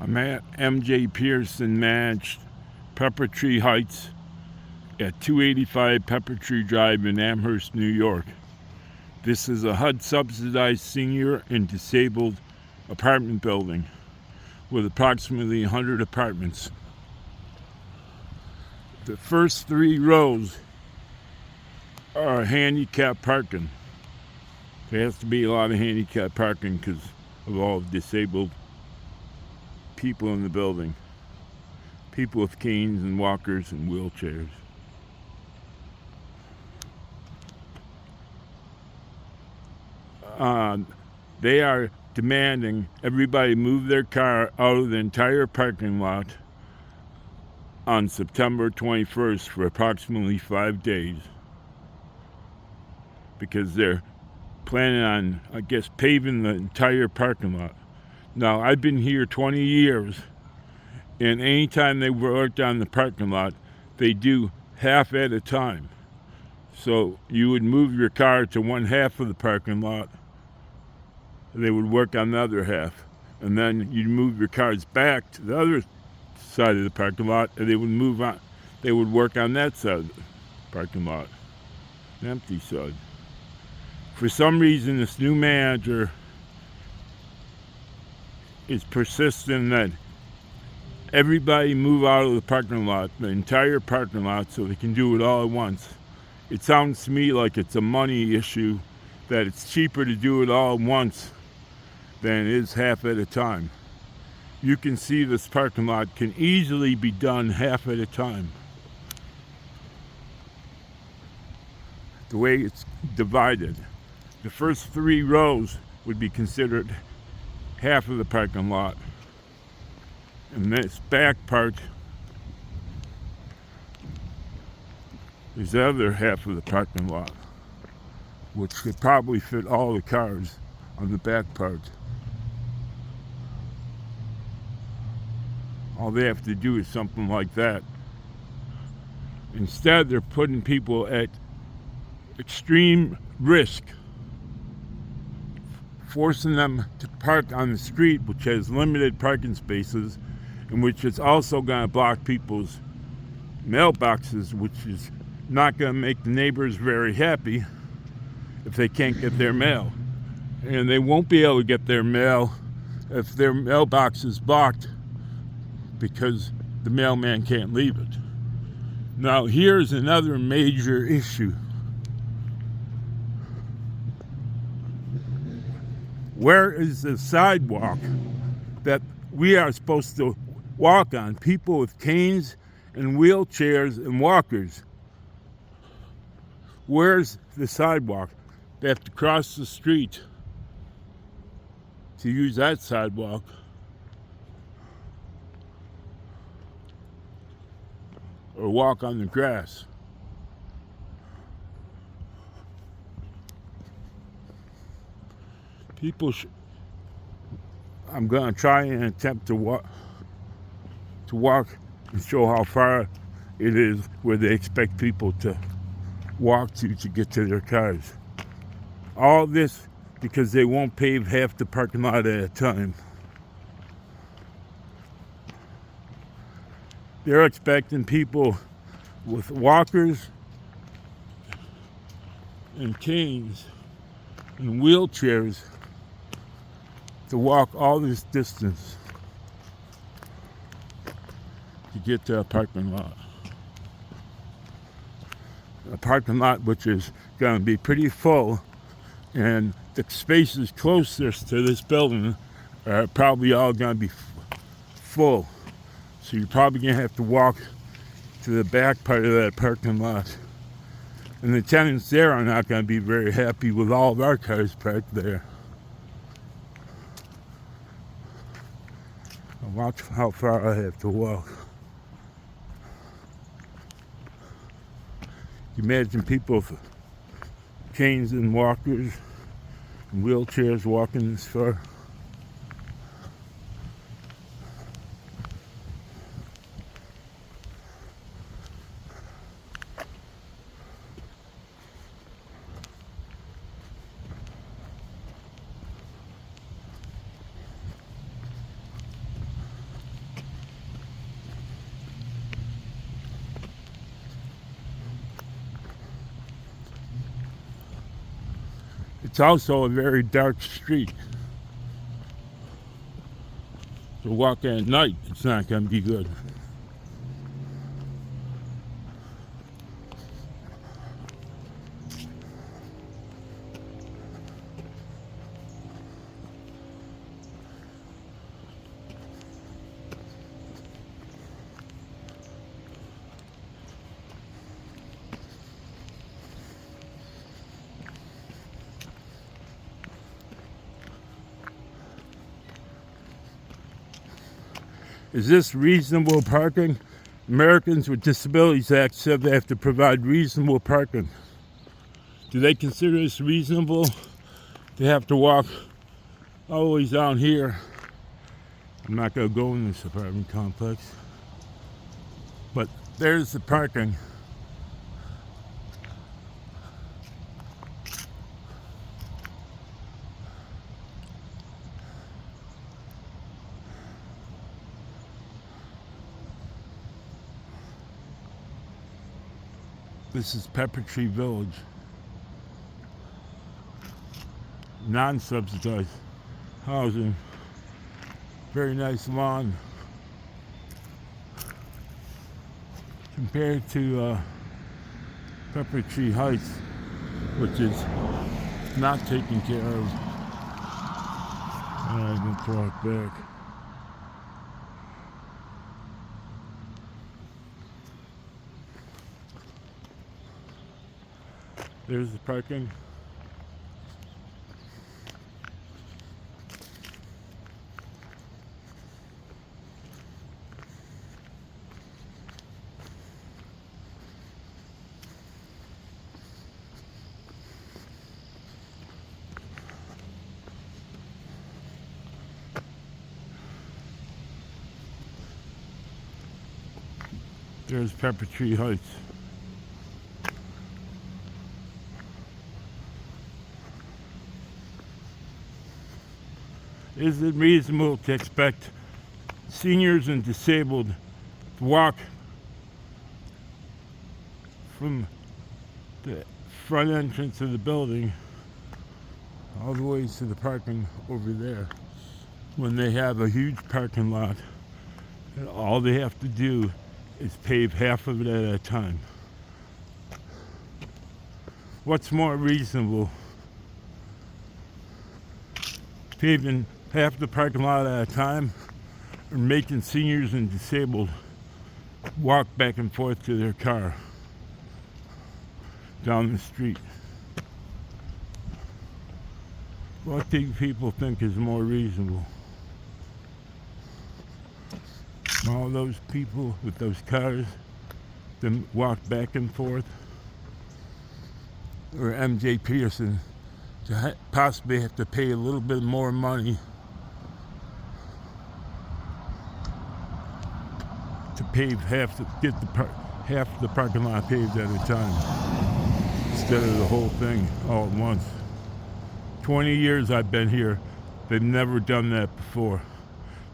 I'm at MJ Peterson managed Pepper Tree Heights at 285 Pepper Tree Drive in Amherst, New York. This is a HUD subsidized senior and disabled apartment building with approximately 100 apartments. The first 3 rows are handicap parking. There has to be a lot of handicap parking because of all disabled people in the building. People with canes and walkers and wheelchairs. They are demanding everybody move their car out of the entire parking lot on September 21st for approximately 5 days because they're planning on, I guess, paving the entire parking lot. Now, I've been here 20 years, and anytime they worked on the parking lot, they do half at a time. So you would move your car to one half of the parking lot, they would work on the other half, and then you'd move your cars back to the other side of the parking lot, and they would move on. They would work on that side of the parking lot, the empty side. For some reason, this new manager is persistent that everybody move out of the parking lot, the entire parking lot, so they can do it all at once. It sounds to me like it's a money issue, that it's cheaper to do it all at once than it is half at a time. You can see this parking lot can easily be done half at a time. The way it's divided. The first 3 rows would be considered half of the parking lot. And this back part is the other half of the parking lot, which could probably fit all the cars on the back part. All they have to do is something like that. Instead, they're putting people at extreme risk, forcing them to park on the street, which has limited parking spaces, and which is also going to block people's mailboxes, which is not going to make the neighbors very happy if they can't get their mail. And they won't be able to get their mail if their mailbox is blocked because the mailman can't leave it. Now, here's another major issue. Where is the sidewalk that we are supposed to walk on? People with canes and wheelchairs and walkers. Where's the sidewalk? They have to cross the street to use that sidewalk. Or walk on the grass. I'm going to try and attempt to walk and show how far it is where they expect people to walk to get to their cars. All this because they won't pave half the parking lot at a time. They're expecting people with walkers and canes and wheelchairs to walk all this distance to get to a parking lot. A parking lot which is going to be pretty full, and the spaces closest to this building are probably all going to be full. So you're probably going to have to walk to the back part of that parking lot. And the tenants there are not going to be very happy with all of our cars parked there. Watch how far I have to walk. You imagine people with canes and walkers and wheelchairs walking this far. It's also a very dark street. So walking at night, it's not going to be good. Is this reasonable parking? Americans with Disabilities Act said they have to provide reasonable parking. Do they consider this reasonable? They have to walk all the way down here. I'm not going to go in this apartment complex. But there's the parking. This is Pepper Tree Village. Non-subsidized housing. Very nice lawn. Compared to Pepper Tree Heights, which is not taken care of. I'm going to throw it back. There's the parking. There's Pepper Tree Heights. Is it reasonable to expect seniors and disabled to walk from the front entrance of the building all the way to the parking over there when they have a huge parking lot and all they have to do is pave half of it at a time? What's more reasonable? Paving half the parking lot at a time, or making seniors and disabled walk back and forth to their car down the street? What do people think is more reasonable? All those people with those cars that walk back and forth, or MJ Peterson to possibly have to pay a little bit more money to pave half the parking lot paved at a time instead of the whole thing all at once. 20 years I've been here, they've never done that before.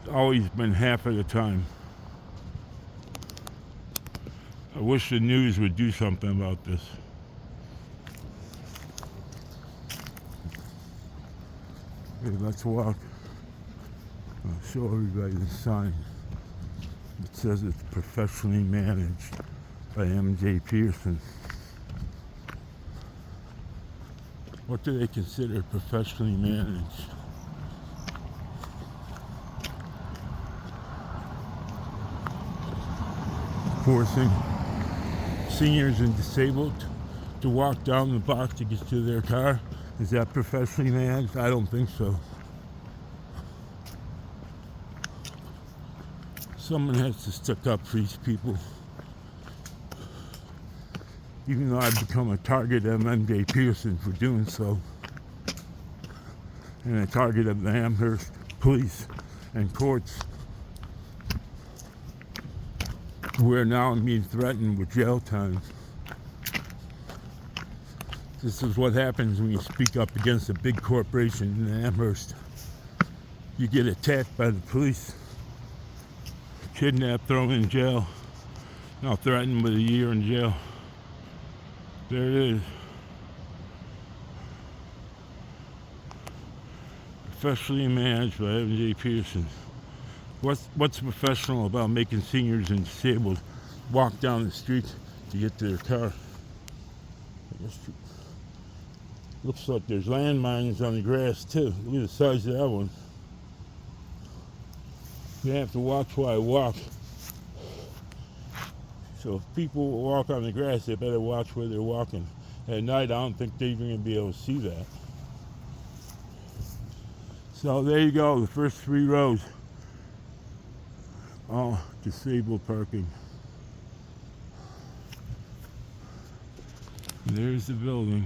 It's always been half at a time. I wish the news would do something about this. Okay, let's walk. I'll show everybody the sign. It says it's professionally managed by MJ Peterson. What do they consider professionally managed? Forcing seniors and disabled to walk down the block to get to their car? Is that professionally managed? I don't think so. Someone has to stick up for these people. Even though I've become a target of MJ Peterson for doing so. And a target of the Amherst police and courts. Where now I'm being threatened with jail time. This is what happens when you speak up against a big corporation in Amherst. You get attacked by the police, kidnapped, thrown in jail, now threatened with a year in jail. There it is. Professionally managed by MJ Peterson. What's professional about making seniors and disabled walk down the street to get to their car? Looks like there's landmines on the grass too. Look at the size of that one. You have to watch while I walk. So if people walk on the grass, they better watch where they're walking. At night, I don't think they're even going to be able to see that. So there you go, the first 3 rows. All disabled parking. There's the building.